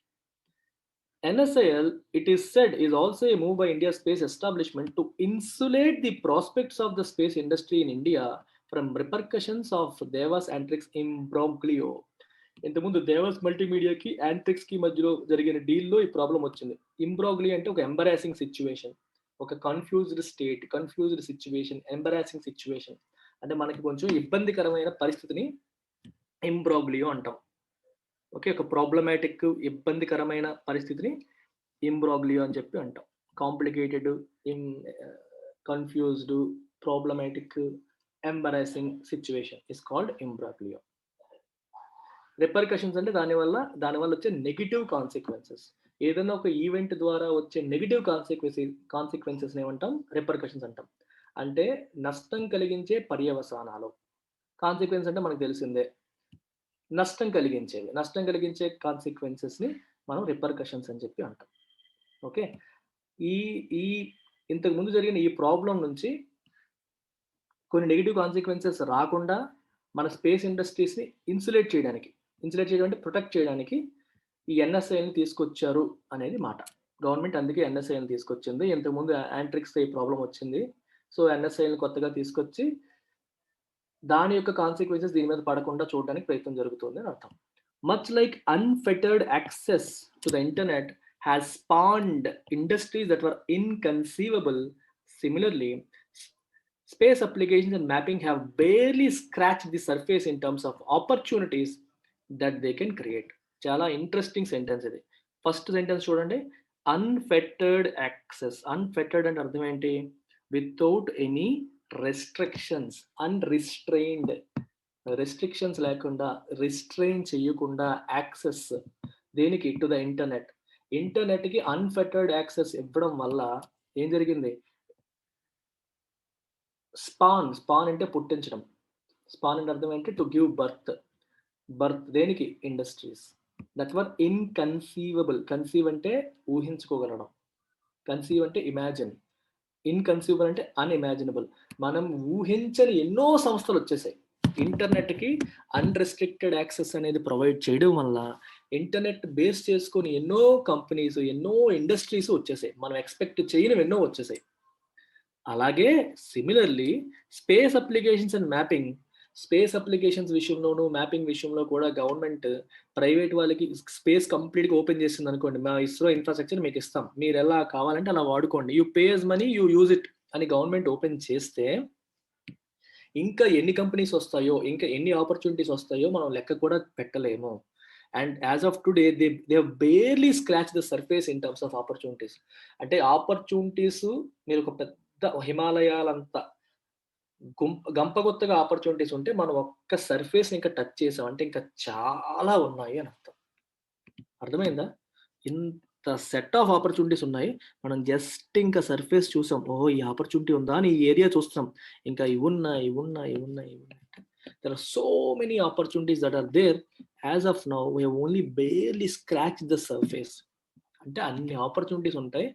S1: NSIL, it is said, is also a move by India's space establishment to insulate the prospects of the space industry in India from repercussions of Devas Antrix imbroglio. ఇంతకుముందు దేవస్ మల్టీమీడియాకి యాంట్రిక్స్కి మధ్యలో జరిగిన డీల్లో ఈ ప్రాబ్లం వచ్చింది. ఇంబ్రోగ్లియో అంటే ఒక ఎంబరాసింగ్ సిచ్యువేషన్, ఒక confused state, confused situation, embarrassing situation అంటే మనకి కొంచెం ఇబ్బందికరమైన పరిస్థితిని ఇంబ్రోగ్లియో అంటాం. ఓకే, ఒక ప్రాబ్లమాటిక్, ఇబ్బందికరమైన పరిస్థితిని ఇంబ్రోగ్లియో అని చెప్పి అంటాం. Complicated, confused, problematic, embarrassing situation is called imbroglio. Repercussions అంటే దానివల్ల వచ్చే నెగిటివ్ కాన్సిక్వెన్సెస్. ఏదైనా ఒక ఈవెంట్ ద్వారా వచ్చే నెగిటివ్ కాన్సిక్వెన్సెస్ ఏమంటాం? రిపర్కషన్స్ అంటాం. అంటే నష్టం కలిగించే పర్యవసానాలు. కాన్సిక్వెన్స్ అంటే మనకు తెలిసిందే, నష్టం కలిగించే కాన్సిక్వెన్సెస్ని మనం రిపర్కషన్స్ అని చెప్పి అంటాం. ఓకే, ఈ ఇంతకు ముందు జరిగిన ఈ ప్రాబ్లం నుంచి కొన్ని నెగిటివ్ కాన్సిక్వెన్సెస్ రాకుండా మన స్పేస్ ఇండస్ట్రీస్ని ఇన్సులేట్ చేయడం అంటే ప్రొటెక్ట్ చేయడానికి ఈ NSILని తీసుకొచ్చారు అనేది మాట. గవర్నమెంట్ అందుకే NSILని తీసుకొచ్చింది. ఇంతకుముందు యాంట్రిక్స్ ఈ ప్రాబ్లం వచ్చింది. సో NSILని కొత్తగా తీసుకొచ్చి దాని యొక్క కాన్సిక్వెన్సెస్ దీని మీద పడకుండా చూడడానికి ప్రయత్నం జరుగుతుంది అని అర్థం. Much like unfettered access to the internet has spawned industries that were inconceivable, similarly space applications and mapping have barely scratched the surface in terms of opportunities that they can create. చాలా ఇంట్రెస్టింగ్ సెంటెన్స్ ఇది. ఫస్ట్ సెంటెన్స్ చూడండి, అన్ఫెటర్డ్ యాక్సెస్. అన్ఫెటర్డ్ అంటే అర్థం ఏంటి? Without any restrictions, unrestrained, restrictions లేకుండా, రిస్ట్రైన్ చేయకుండా యాక్సెస్ దేనికి? To the internet. ఇంటర్నెట్కి అన్ఫెటర్డ్ యాక్సెస్ ఇవ్వడం వల్ల ఏం జరిగింది? స్పాన్ అంటే పుట్టించడం. స్పాన్ అంటే అర్థం ఏంటి? To give birth. దేనికి? Industries that were inconceivable. Conceive అంటే ఊహించుకోగలడం, కన్సీవ్ అంటే ఇమాజిన్, ఇన్కన్సీవబుల్ అంటే అన్ఇమాజినబుల్. మనం ఊహించని ఎన్నో సంస్థలు వచ్చేసాయి. ఇంటర్నెట్కి అన్రెస్ట్రిక్టెడ్ యాక్సెస్ అనేది ప్రొవైడ్ చేయడం వల్ల ఇంటర్నెట్ బేస్ చేసుకొని ఎన్నో కంపెనీస్, ఎన్నో ఇండస్ట్రీస్ వచ్చేసాయి. మనం ఎక్స్పెక్ట్ చేయనివి ఎన్నో వచ్చేసాయి. అలాగే similarly space applications and mapping, space applications విషయంలోనూ మ్యాపింగ్ విషయంలో కూడా గవర్నమెంట్ ప్రైవేట్ వాళ్ళకి స్పేస్ కంప్లీట్గా ఓపెన్ చేస్తుంది అనుకోండి, మా ఇస్రో ఇన్ఫ్రాస్ట్రక్చర్ మీకు ఇస్తాం, మీరు ఎలా కావాలంటే అలా వాడుకోండి, you pays money, you use it అని గవర్నమెంట్ ఓపెన్ చేస్తే ఇంకా ఎన్ని కంపెనీస్ వస్తాయో, ఇంకా ఎన్ని ఆపర్చునిటీస్ వస్తాయో మనం లెక్క కూడా పెట్టలేము. And as of today they have barely scratch the surface in terms of opportunities. అంటే ఆపర్చునిటీస్ మీరు ఒక పెద్ద హిమాలయాలంతా గంపగొత్తగా ఆపర్చునిటీస్ ఉంటే మనం ఒక్క సర్ఫేస్ ఇంకా టచ్ చేసాం అంటే ఇంకా చాలా ఉన్నాయి అని అర్థం. అర్థమైందా? ఇంత సెట్ ఆఫ్ ఆపర్చునిటీస్ ఉన్నాయి, మనం జస్ట్ ఇంకా సర్ఫేస్ చూసాం, ఓహో ఈ ఆపర్చునిటీ ఉందా అని ఈ ఏరియా చూస్తాం, ఇంకా ఇవి ఉన్నాయి. There are so many opportunities that are there. As of now, we have only barely scratched the surface. అంటే అన్ని ఆపర్చునిటీస్ ఉంటాయి,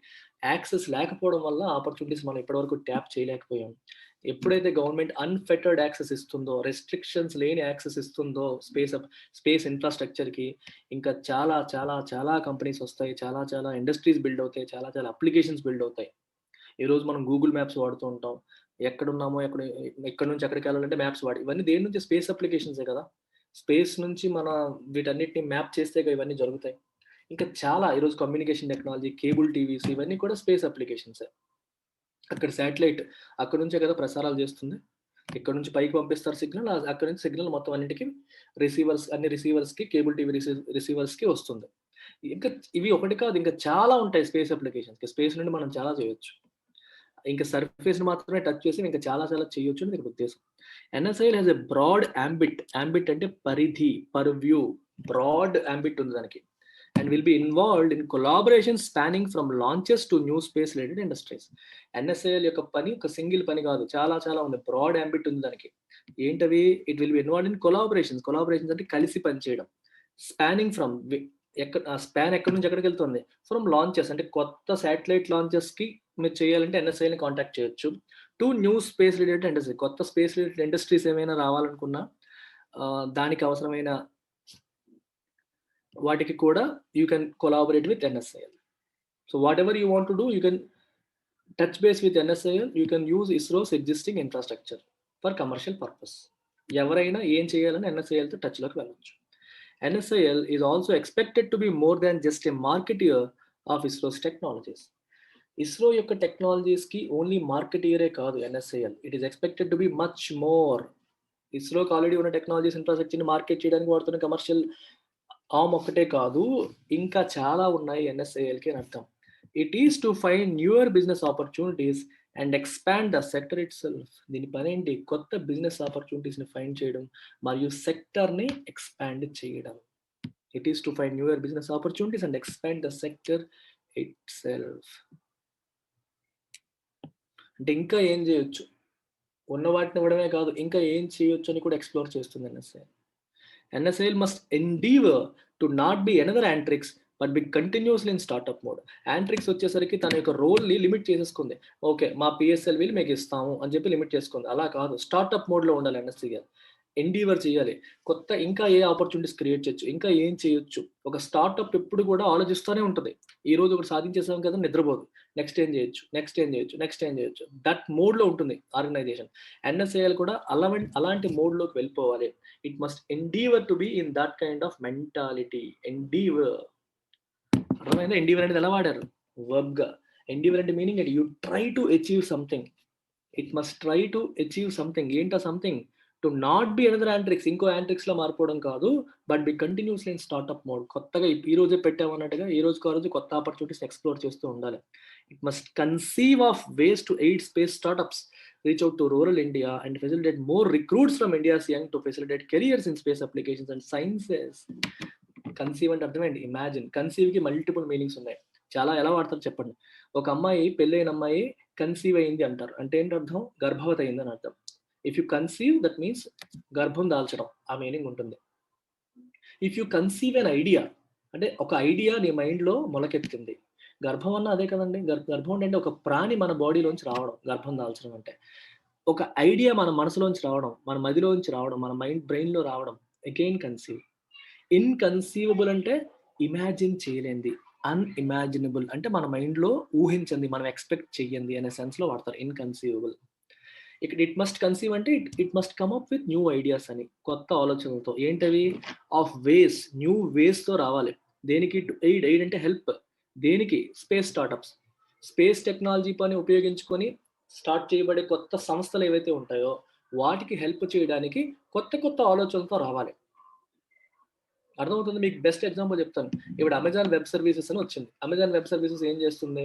S1: యాక్సెస్ లేకపోవడం వల్ల ఆపర్చునిటీస్ మనం ఇప్పటివరకు ట్యాప్ చేయలేకపోయాం. ఎప్పుడైతే గవర్నమెంట్ అన్ఫెటర్డ్ యాక్సెస్ ఇస్తుందో, రెస్ట్రిక్షన్స్ లేని యాక్సెస్ ఇస్తుందో స్పేస్ ఇన్ఫ్రాస్ట్రక్చర్కి, ఇంకా చాలా చాలా చాలా కంపెనీస్ వస్తాయి, చాలా చాలా ఇండస్ట్రీస్ బిల్డ్ అవుతాయి, చాలా చాలా అప్లికేషన్స్ బిల్డ్ అవుతాయి. ఈరోజు మనం గూగుల్ మ్యాప్స్ వాడుతూ ఉంటాం, ఎక్కడున్నామో ఎక్కడి నుంచి ఎక్కడికి వెళ్ళాలంటే మ్యాప్స్ వాడి, ఇవన్నీ దేని నుంచి? స్పేస్ అప్లికేషన్సే కదా. స్పేస్ నుంచి మన వీటన్నిటిని మ్యాప్ చేస్తే ఇవన్నీ జరుగుతాయి. ఇంకా చాలా ఈరోజు కమ్యూనికేషన్ టెక్నాలజీ, కేబుల్ టీవీస్, ఇవన్నీ కూడా స్పేస్ అప్లికేషన్సే. అక్కడ శాటిలైట్ అక్కడ నుంచే కదా ప్రసారాలు చేస్తుంది, ఇక్కడ నుంచి పైకి పంపిస్తారు సిగ్నల్, అక్కడ నుంచి సిగ్నల్ మొత్తం అన్నింటికి అన్ని రిసీవర్స్కి, కేబుల్ టీవీ రిసీవర్స్కి వస్తుంది. ఇంకా ఇవి ఒకటి కాదు, ఇంకా చాలా ఉంటాయి స్పేస్ అప్లికేషన్స్కి. స్పేస్ నుండి మనం చాలా చేయొచ్చు, ఇంకా సర్ఫేస్ మాత్రమే టచ్ చేసి ఇంకా చాలా చాలా చేయొచ్చు అని ఉద్దేశం. NSIL has a broad ambit అంటే పరిధి, పర్వ్యూ, బ్రాడ్ ambit ఉంది దానికి. and will be involved in collaboration spanning from launches to new space related industries. NSAL యొక్క పని ఒక సింగిల్ పని కాదు, చాలా చాలా ఉంది, బ్రాడ్ అంబిట్ ఉంది దానికి. ఏంటవి? It will be involve in collaborations అంటే కలిసి పనిచేయడం. స్పానింగ్ ఫ్రమ్ స్పాన్ ఎక్కడి నుంచి ఎక్కడికి వెళ్తుంది? ఫ్రమ్ లాంచెస్ అంటే కొత్త శాటిలైట్ లాంచెస్ కి మీరు చేయాలంటే NSAని కాంటాక్ట్ చేయొచ్చు. To new space related industry, కొత్త స్పేస్ రిలేటెడ్ ఇండస్ట్రీస్ ఏమైనా రావాలనుకున్నా దానికి అవసరమైన వాటికి కూడా you can collaborate with NSAL. So what ever you want to do, you can touch base with NSAL. You can use ISRO's existing infrastructure for commercial purpose. ఎవరైనా ఏం చేయాలని NSALతో టచ్లోకి వెళ్ళొచ్చు. NSAL is also expected to be more than just a marketeer of ISRO's technologies. ISRO యొక్క టెక్నాలజీస్ కి ఓన్లీ మార్కెటీయరే కాదు NSAL. It is expected to be much more. ఇస్రోకి ఆల్రెడీ ఉన్న టెక్నాలజీస్ ఇన్ఫ్రాస్ట్రక్చర్ని మార్కెట్ చేయడానికి వాడుతున్న కమర్షియల్ ఆర్మ్ ఒక్కటే కాదు, ఇంకా చాలా ఉన్నాయి NSALకి అని అర్థం. It is to find newer business opportunities and expand the sector itself. దీని పని ఏంటి? కొత్త బిజినెస్ ఆపర్చునిటీస్ని ఫైండ్ చేయడం మరియు సెక్టర్ని ఎక్స్పాండ్ చేయడం. It is to find newer business opportunities and expand the sector itself. అంటే ఇంకా ఏం చేయొచ్చు, ఉన్న వాటిని ఇవ్వడమే కాదు, ఇంకా ఏం చేయొచ్చు అని కూడా ఎక్స్ప్లోర్ చేస్తుంది NSAL. NSAL must endeavor to not be another Antrix but be continuously in startup mode. Antrix వచ్చేసరికి తన యొక్క రోల్ని లిమిట్ చేసేసుకుంది. ఓకే, మా PSLVలు మీకు ఇస్తాము అని చెప్పి లిమిట్ చేసుకుంది. అలా కాదు, స్టార్ట్అప్ మోడ్లో ఉండాలి NSAL. ఎండీవర్ చేయాలి, కొత్త ఇంకా ఏ ఆపర్చునిటీస్ క్రియేట్ చేయొచ్చు, ఇంకా ఏం చేయొచ్చు. ఒక స్టార్ట్అప్ ఎప్పుడు కూడా ఆలోచిస్తూనే ఉంటుంది. ఈ రోజు ఒకటి సాధించేసాం కదా, నిద్రపోదు. నెక్స్ట్ ఏం చేయొచ్చు, నెక్స్ట్ ఏం చేయొచ్చు, నెక్స్ట్ ఏం చేయొచ్చు, దట్ మోడ్లో ఉంటుంది ఆర్గనైజేషన్. NSAL కూడా అలాంటి మోడ్లోకి వెళ్ళిపోవాలి. It must endeavour to be in that kind of mentality. Endeavour అర్థమైందా? ఎండీవర్ అనేది ఎలా వాడారు? వర్బ్ గా. ఎండీవర్ అంటే మీనింగ్ ఏంటి? You try to achieve something. It must try to achieve something. ఏంటా something? To not be another Antrix, ఇంకో యాంట్రిక్స్ లో మారిపోవడం కాదు, but be continuously in startup mode. కొత్తగా ఈ రోజే పెట్టామన్నట్టుగా ఈ రోజుకు ఆ రోజు కొత్త ఆపర్చునిటీస్ ఎక్స్ప్లోర్ చేస్తూ ఉండాలి. It must conceive of ways to aid space startups, reach out to rural India and facilitate more recruits from India's young to facilitate careers in space applications and sciences. Conceive అంటే అర్థమైంది. ఇమాజిన్. కన్సీవ్ కి మల్టిపుల్ మీనింగ్స్ ఉన్నాయి. చాలా ఎలా వాడతారు చెప్పండి? ఒక అమ్మాయి, పెళ్ళైన అమ్మాయి కన్సీవ్ అయింది అంటారు. అంటే ఏంటి అర్థం? గర్భవతి అయింది అని అర్థం. If you conceive, that means గర్భం దాల్చడం, ఆ మీనింగ్ ఉంటుంది. If you conceive an idea అంటే ఒక ఐడియా నీ మైండ్లో మొలకెత్తింది. గర్భం అన్న అదే కదండి. గర్భం అంటే ఒక ప్రాణి మన బాడీలోంచి రావడం, గర్భం దాల్చడం అంటే. ఒక ఐడియా మన మనసులోంచి రావడం, మన మదిలోంచి రావడం, మన బ్రెయిన్లో రావడం, అగైన్ కన్సీవ్. ఇన్కన్సీవబుల్ అంటే ఇమాజిన్ చేయలేంది. అన్ఇమాజినబుల్ అంటే మన మైండ్లో ఊహించింది, మనం ఎక్స్పెక్ట్ చెయ్యండి అనే సెన్స్లో వాడతారు ఇన్కన్సీవబుల్. ఇక్కడ ఇట్ మస్ట్ కన్సీవ్ అంటే it must come up with new ideas అని, కొత్త ఆలోచనలతో. ఏంటవి? ఆఫ్ వేస్, న్యూ వేస్తో రావాలి. దేనికి? To aid. ఎయిడ్ అంటే హెల్ప్. దేనికి? Space startups. స్పేస్ టెక్నాలజీ పని ఉపయోగించుకొని స్టార్ట్ చేయబడే కొత్త సంస్థలు ఏవైతే ఉంటాయో వాటికి హెల్ప్ చేయడానికి కొత్త కొత్త ఆలోచనలతో రావాలి. అర్థమవుతుంది? మీకు బెస్ట్ ఎగ్జాంపుల్ చెప్తాను. ఇప్పుడు అమెజాన్ వెబ్ సర్వీసెస్ అని వచ్చింది. అమెజాన్ వెబ్ సర్వీసెస్ ఏం చేస్తుంది?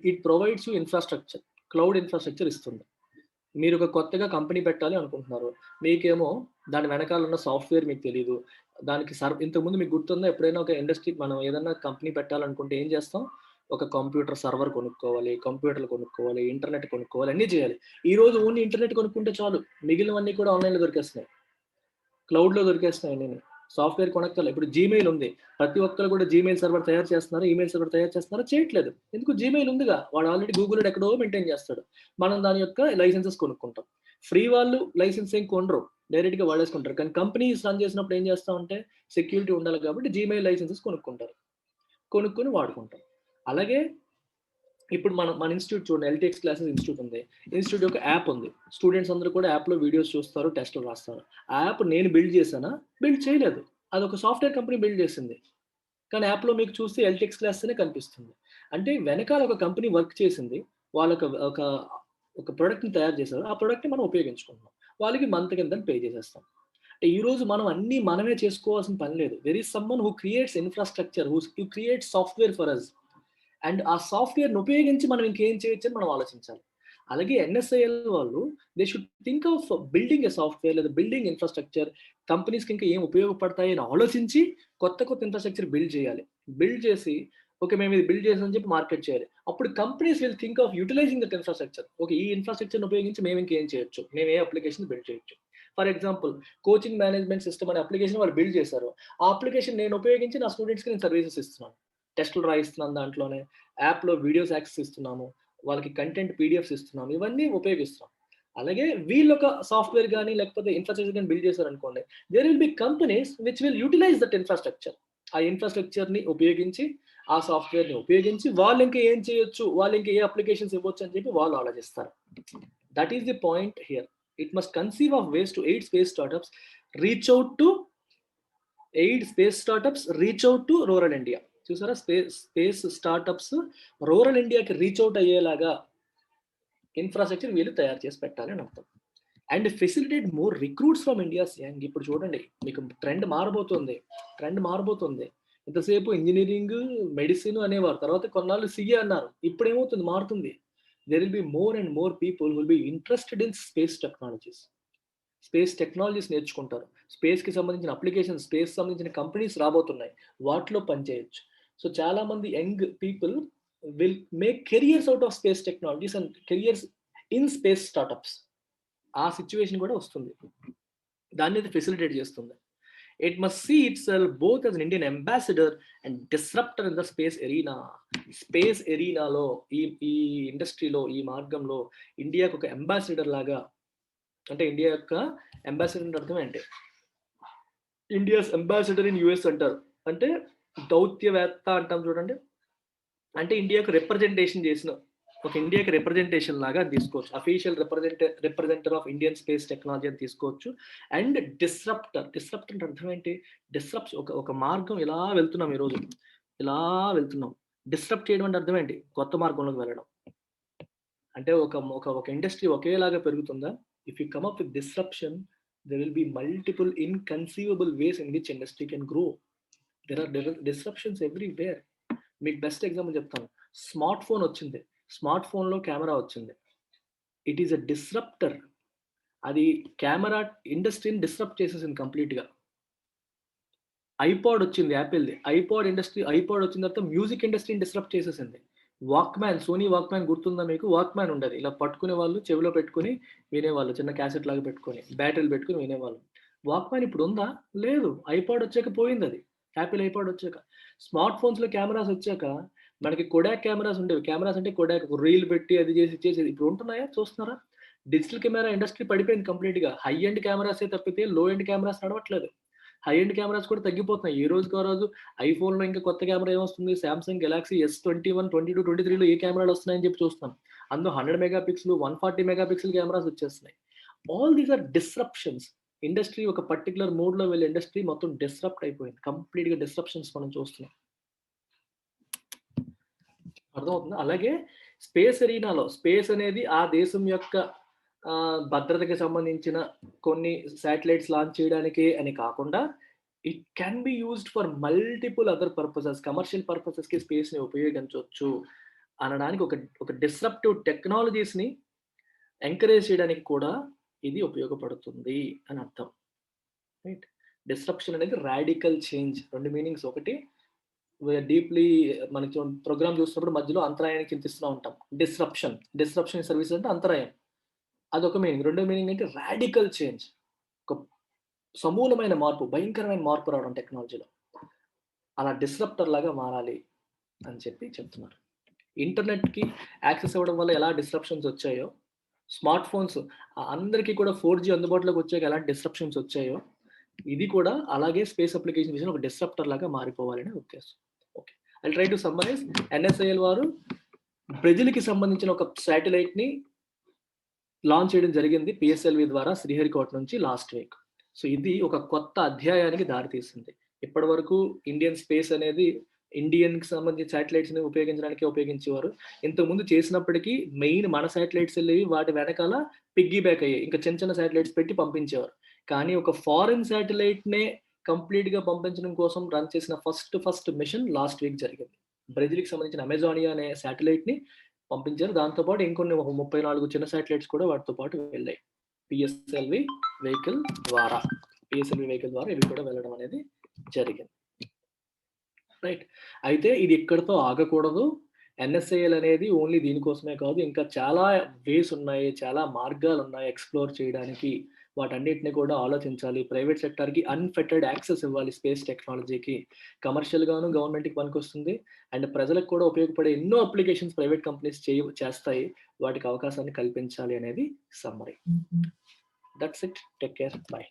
S1: It provides you infrastructure, cloud infrastructure ఇస్తుంది. మీరు ఒక కొత్తగా కంపెనీ పెట్టాలి అనుకుంటున్నారు, మీకేమో దాని వెనకాల ఉన్న సాఫ్ట్వేర్ మీకు తెలియదు. దానికి ఇంతకుముందు మీకు గుర్తుందా? ఎప్పుడైనా ఒక ఇండస్ట్రీ, మనం ఏదైనా కంపెనీ పెట్టాలనుకుంటే ఏం చేస్తాం? ఒక కంప్యూటర్ సర్వర్ కొనుక్కోవాలి, కంప్యూటర్లు కొనుక్కోవాలి, ఇంటర్నెట్ కొనుక్కోవాలి, అన్నీ చేయాలి. ఈ రోజు ఓన్లీ ఇంటర్నెట్ కొనుక్కుంటే చాలు, మిగిలినవన్నీ కూడా ఆన్లైన్లో దొరికేస్తున్నాయి, క్లౌడ్లో దొరికేస్తున్నాయి. నేను సాఫ్ట్వేర్ కొనక్కర్లేదు. ఇప్పుడు జీమెయిల్ ఉంది, ప్రతి ఒక్కరు కూడా జీమెయిల్ సర్వర్ తయారు చేస్తున్నారు, ఈమెయిల్ సర్వర్ తయారు చేస్తున్నారు, చేయట్లేదు. ఎందుకు? జీమెయిల్ ఉందిగా, వాడు ఆల్రెడీ గూగుల్లో ఎక్కడో మెయింటైన్ చేస్తాడు. మనం దాని యొక్క లైసెన్సెస్ కొనుక్కుంటాం. ఫ్రీ వాళ్ళు లైసెన్స్ ఏం కొనరు, డైరెక్ట్గా వాడేసుకుంటారు. కానీ కంపెనీస్ రన్ చేసినప్పుడు ఏం చేస్తామంటే సెక్యూరిటీ ఉండాలి కాబట్టి జీమెయిల్ లైసెన్సెస్ కొనుక్కుంటారు, కొనుక్కొని వాడుకుంటాం. అలాగే ఇప్పుడు మన ఇన్స్టిట్యూట్ చూడండి, LTX క్లాసెస్ ఇన్స్టిట్యూట్ ఉంది. ఇన్స్టిట్యూట్ యొక్క యాప్ ఉంది. స్టూడెంట్స్ అందరూ కూడా యాప్లో వీడియోస్ చూస్తారు, టెస్టులు రాస్తారు. ఆ యాప్ నేను బిల్డ్ చేశానా? బిల్డ్ చేయలేదు, అది ఒక సాఫ్ట్వేర్ కంపెనీ బిల్డ్ చేసింది. కానీ యాప్లో మీకు చూస్తే LTX క్లాస్ అనే కనిపిస్తుంది. అంటే వెనకాల ఒక కంపెనీ వర్క్ చేసింది, వాళ్ళకి ఒక ప్రోడక్ట్ని తయారు చేశారు. ఆ ప్రోడక్ట్ని మనం ఉపయోగించుకుంటున్నాం, వాళ్ళకి మంత్ కింద పే చేసేస్తాం. అంటే ఈ రోజు మనం అన్నీ మనమే చేసుకోవాల్సిన పని లేదు. There is someone who creates infrastructure, who creates software for us. And ఆ సాఫ్ట్వేర్ని ఉపయోగించి మనం ఇంకేం చేయొచ్చు అని మనం ఆలోచించాలి. అలాగే ఎన్ఎస్ఐఎల్ వాళ్ళు they should think of building a software లేదా బిల్డింగ్ ఇన్ఫ్రాస్ట్రక్చర్, కంపెనీస్కి ఇంకా ఏం ఉపయోగపడతాయి అని ఆలోచించి కొత్త కొత్త ఇన్ఫ్రాస్ట్రక్చర్ బిల్డ్ చేయాలి. బిల్డ్ చేసి ఓకే మేము ఇది బిల్డ్ చేసామని చెప్పి మార్కెట్ చేయాలి. అప్పుడు companies will think of utilising that infrastructure. Okay ఈ ఇన్ఫ్రాస్ట్రక్చర్ని ఉపయోగించి మేము ఇంకేం చేయొచ్చు, మేము ఏ అప్లికేషన్ బిల్డ్ చేయొచ్చు. For example coaching management system అనే అప్లికేషన్ వాళ్ళు బిల్డ్ చేశారు. ఆ అప్లికేషన్ నేను ఉపయోగించి నా స్టూడెంట్స్కి నేను సర్వీసెస్ ఇస్తున్నాను, టెస్టులు రాయిస్తున్నాను, దాంట్లోనే యాప్లో వీడియోస్ యాక్సెస్ ఇస్తున్నాము, వాళ్ళకి కంటెంట్ పీడిఎఫ్స్ ఇస్తున్నాము, ఇవన్నీ ఉపయోగిస్తున్నాం. అలాగే వీళ్ళు ఒక సాఫ్ట్వేర్ కానీ లేకపోతే ఇన్ఫ్రాస్ట్రక్చర్ కానీ బిల్డ్ చేశారు అనుకోండి, there will be companies which will utilise that infrastructure. ఆ ఇన్ఫ్రాస్ట్రక్చర్ని ఉపయోగించి ఆ సాఫ్ట్వేర్ని ఉపయోగించి వాళ్ళు ఇంకా ఏం చేయొచ్చు, వాళ్ళు ఇంకా ఏ అప్లికేషన్స్ ఇవ్వచ్చు అని చెప్పి వాళ్ళు ఆలోచిస్తారు. That is the point here. It must conceive of ways to aid space startups reach out to rural India. చూసారా, స్పేస్ స్టార్టప్స్ రూరల్ ఇండియాకి రీచ్ అవుట్ అయ్యేలాగా ఇన్ఫ్రాస్ట్రక్చర్ వీళ్ళు తయారు చేసి పెట్టాలి అని అర్థం. And facilitate more recruits from India's young. ఇప్పుడు చూడండి మీకు ట్రెండ్ మారబోతుంది. ఇంతసేపు ఇంజనీరింగ్, మెడిసిన్ అనేవారు, తర్వాత కొన్నాళ్ళు సిఏ అన్నారు, ఇప్పుడు ఏమవుతుంది, మారుతుంది. There will be more and more people will be interested in space technologies నేర్చుకుంటారు. స్పేస్కి సంబంధించిన అప్లికేషన్, స్పేస్ సంబంధించిన కంపెనీస్ రాబోతున్నాయి, వాటిలో పనిచేయచ్చు. సో చాలా మంది young people will make careers out of space technologies and careers in space startups. ఆ సిచ్యువేషన్ కూడా వస్తుంది, దాన్ని అది ఫెసిలిటేట్ చేస్తుంది. It must see itself both as an Indian ambassador and disruptor in the space ఎరీనాలో, ఈ ఇండస్ట్రీలో, ఈ మార్గంలో ఇండియాకు ఒక అంబాసిడర్ లాగా, అంటే ఇండియా యొక్క అంబాసిడర్ అర్థం ఏంటి, ఇండియాస్ అంబాసిడర్ ఇన్ యుఎస్ అంటారు, అంటే దౌత్యవేత్త అంటాం చూడండి, అంటే ఇండియాకు రిప్రజెంటేషన్ చేసిన ఒక ఇండియాకి రిప్రజెంటేషన్ లాగా తీసుకోవచ్చు. Official representer of Indian space technology అని తీసుకోవచ్చు. అండ్ డిస్రప్టర్ అంటే అర్థం ఏంటి, డిస్రప్ట్ ఒక మార్గం ఇలా వెళ్తున్నాం, ఈరోజు ఇలా వెళ్తున్నాం, డిస్రప్ట్ చేయడం అంటే అర్థం ఏంటి, కొత్త మార్గంలోకి వెళ్ళడం. అంటే ఒక ఇండస్ట్రీ ఒకేలాగా పెరుగుతుందా, if you come up with disruption there will be multiple inconceivable ways in which industry can grow. There are disruptions everywhere. మీకు బెస్ట్ ఎగ్జాంపుల్ చెప్తాను, స్మార్ట్ ఫోన్ వచ్చింది, స్మార్ట్ ఫోన్లో కెమెరా వచ్చింది, ఇట్ ఈస్ అ డిస్రప్టర్. అది కెమెరా ఇండస్ట్రీని డిస్రప్ట్ చేసేసింది కంప్లీట్గా. ఐపాడ్ వచ్చింది యాపిల్ది, ఐపాడ్ వచ్చిన తర్వాత మ్యూజిక్ ఇండస్ట్రీని డిస్రప్ట్ చేసేసింది. వాక్మ్యాన్, సోనీ వాక్మ్యాన్ గుర్తుందా మీకు, వాక్మ్యాన్ ఉండేది, ఇలా పట్టుకునే వాళ్ళు, చెవిలో పెట్టుకుని వినేవాళ్ళు, చిన్న క్యాసెట్ లాగా పెట్టుకొని బ్యాటరీలు పెట్టుకుని వినేవాళ్ళు. వాక్మ్యాన్ ఇప్పుడు ఉందా, లేదు, ఐపాడ్ వచ్చాక పోయింది అది, యాపిల్ ఐపాడ్ వచ్చాక. స్మార్ట్ ఫోన్స్లో కెమెరాస్ వచ్చాక మనకి కొడాక్ కెమెరాస్ ఉండేవి, కెమెరాస్ అంటే కొడాక్ రీల్ పెట్టి అది చేసి చేసేది, ఇప్పుడు ఉంటున్నాయా, చూస్తున్నారా? డిజిటల్ కెమెరా ఇండస్ట్రీ పడిపోయింది కంప్లీట్గా. హై ఎండ్ కెమెరాసే తప్పితే లో ఎండ్ కెమెరాస్ నడవట్లేదు. హై ఎండ్ కెమెరాస్ కూడా తగ్గిపోతున్నాయి. ఏ రోజుకో రోజు ఐఫోన్లో ఇంకా కొత్త కెమెరా ఏమొస్తుంది, సామ్సంగ్ గెలాక్సీ S21, 22, 23లో ఏ కెమెరాలు వస్తున్నాయని చెప్పి చూస్తున్నాం. అందులో 100 మెగాపిక్సెల్, 140 మెగాపిక్సెల్ కెమెరాస్ వచ్చేస్తున్నాయి. All these are disruptions. Industry ఒక పర్టికులర్ మోడ్లో వెళ్ళే ఇండస్ట్రీ మొత్తం డిస్రప్ట్ అయిపోయింది, కంప్లీట్గా డిస్రప్షన్స్ మనం చూస్తున్నాం. అర్థమవుతుందా? అలాగే స్పేస్ ఎరీనాలో, స్పేస్ అనేది ఆ దేశం యొక్క భద్రతకి సంబంధించిన కొన్ని శాటిలైట్స్ లాంచ్ చేయడానికి అని కాకుండా, it can be used for multiple other purposes, commercial పర్పసెస్కి స్పేస్ని ఉపయోగించవచ్చు అనడానికి ఒక డిస్రప్టివ్ టెక్నాలజీస్ని ఎంకరేజ్ చేయడానికి కూడా ఇది ఉపయోగపడుతుంది అని అర్థం. రైట్, డిస్రప్షన్ అనేది రాడికల్ చేంజ్, రెండు మీనింగ్స్. ఒకటి డీప్లీ మనకి ప్రోగ్రామ్ చూసినప్పుడు మధ్యలో అంతరాయానికి చింతిస్తూ ఉంటాం, డిస్రప్షన్ సర్వీస్ అంటే అంతరాయం, అదొక మీనింగ్. రెండో మీనింగ్ అంటే రాడికల్ చేంజ్, ఒక సమూలమైన మార్పు, భయంకరమైన మార్పు రావడం టెక్నాలజీలో, అలా డిస్రప్టర్ లాగా మారాలి అని చెప్పి చెప్తున్నారు. ఇంటర్నెట్కి యాక్సెస్ అవ్వడం వల్ల ఎలా డిస్రప్షన్స్ వచ్చాయో, స్మార్ట్ ఫోన్స్ అందరికీ కూడా 4G అందుబాటులోకి వచ్చాక ఎలాంటి డిస్రప్షన్స్ వచ్చాయో, ఇది కూడా అలాగే స్పేస్ అప్లికేషన్ విషయంలో ఒక డిస్రప్టర్ లాగా మారిపోవాలనే ఉద్దేశం. Okay, I try to summarise. NSIL వారు బ్రెజిల్కి సంబంధించిన ఒక శాటిలైట్ని లాంచ్ చేయడం జరిగింది పిఎస్ఎల్వి ద్వారా శ్రీహరికోట నుంచి లాస్ట్ వీక్. సో ఇది ఒక కొత్త అధ్యాయానికి దారితీసింది. ఇప్పటి వరకు ఇండియన్ స్పేస్ అనేది ఇండియన్కి సంబంధించిన శాటిలైట్స్ని ఉపయోగించేవారు. ఇంతకుముందు చేసినప్పటికీ మెయిన్ మన శాటిలైట్స్ వెళ్ళేవి, వాటి వెనకాల పిగ్గీ బ్యాక్ అయ్యాయి, ఇంకా చిన్న చిన్న శాటిలైట్స్ పెట్టి పంపించేవారు. కానీ ఒక ఫారిన్ శాటిలైట్నే కంప్లీట్గా పంపించడం కోసం రన్ చేసిన ఫస్ట్ మిషన్ లాస్ట్ వీక్ జరిగింది. బ్రెజిల్కి సంబంధించిన అమెజానియా అనే శాటిలైట్ని పంపించారు. దాంతోపాటు ఇంకొన్ని 34 చిన్న శాటిలైట్స్ కూడా వాటితో పాటు వెళ్ళాయి. పిఎస్ఎల్వి వెహికల్ ద్వారా ఇవి కూడా వెళ్ళడం అనేది జరిగింది. రైట్. అయితే ఇది ఇక్కడితో ఆగకూడదు. ఎన్ఎస్ఏఎల్ అనేది ఓన్లీ దీనికోసమే కాదు, ఇంకా చాలా వేస్ ఉన్నాయి, చాలా మార్గాలున్నాయి ఎక్స్‌ప్లోర్ చేయడానికి. వాటన్నిటిని కూడా ఆలోచించాలి. ప్రైవేట్ సెక్టార్‌కి అన్‌ఫెటెడ్ యాక్సెస్ ఇవ్వాలి స్పేస్ టెక్నాలజీకి. కమర్షియల్‌గాను గవర్నమెంట్‌కి పనికొస్తుంది. అండ్ ప్రజలకు కూడా ఉపయోగపడే ఎన్నో అప్లికేషన్స్ ప్రైవేట్ కంపెనీస్ చేస్తాయి. వాటికి అవకాశాన్ని కల్పించాలి అనేది summary. That's it. Take care. By.